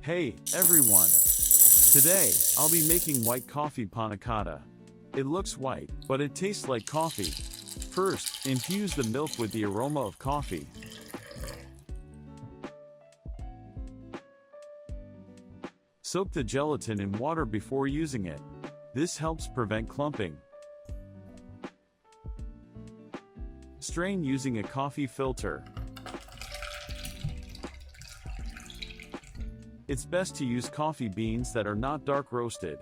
Hey, everyone! Today, I'll be making white coffee panna cotta. It looks white, but it tastes like coffee. First, infuse the milk with the aroma of coffee. Soak the gelatin in water before using it. This helps prevent clumping. Strain using a coffee filter. It's best to use coffee beans that are not dark roasted.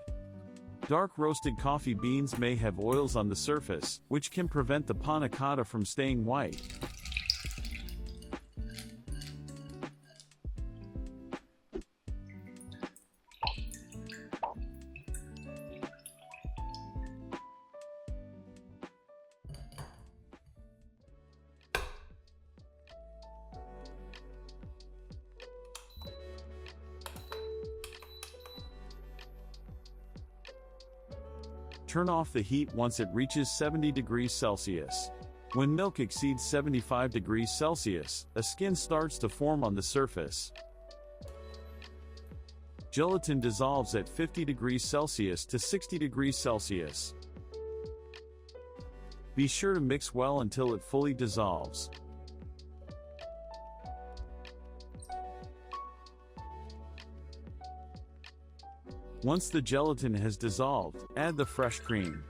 Dark roasted coffee beans may have oils on the surface, which can prevent the panna cotta from staying white. Turn off the heat once it reaches 70 degrees Celsius. When milk exceeds 75 degrees Celsius, a skin starts to form on the surface. Gelatin dissolves at 50 degrees Celsius to 60 degrees Celsius. Be sure to mix well until it fully dissolves. Once the gelatin has dissolved, add the fresh cream.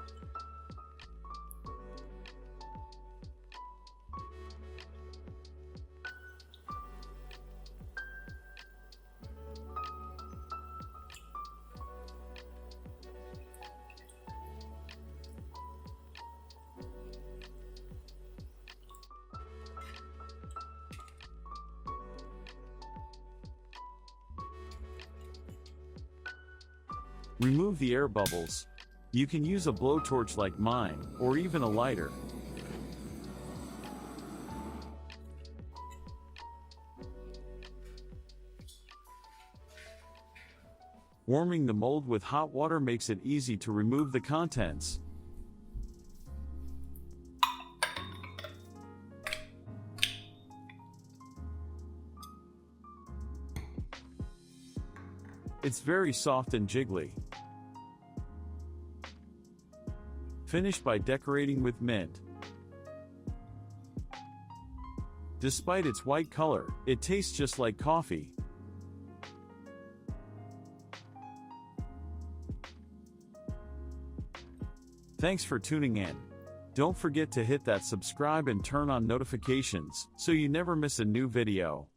Remove the air bubbles. You can use a blowtorch like mine, or even a lighter. Warming the mold with hot water makes it easy to remove the contents. It's very soft and jiggly. Finish by decorating with mint. Despite its white color, it tastes just like coffee. Thanks for tuning in. Don't forget to hit that subscribe and turn on notifications so you never miss a new video.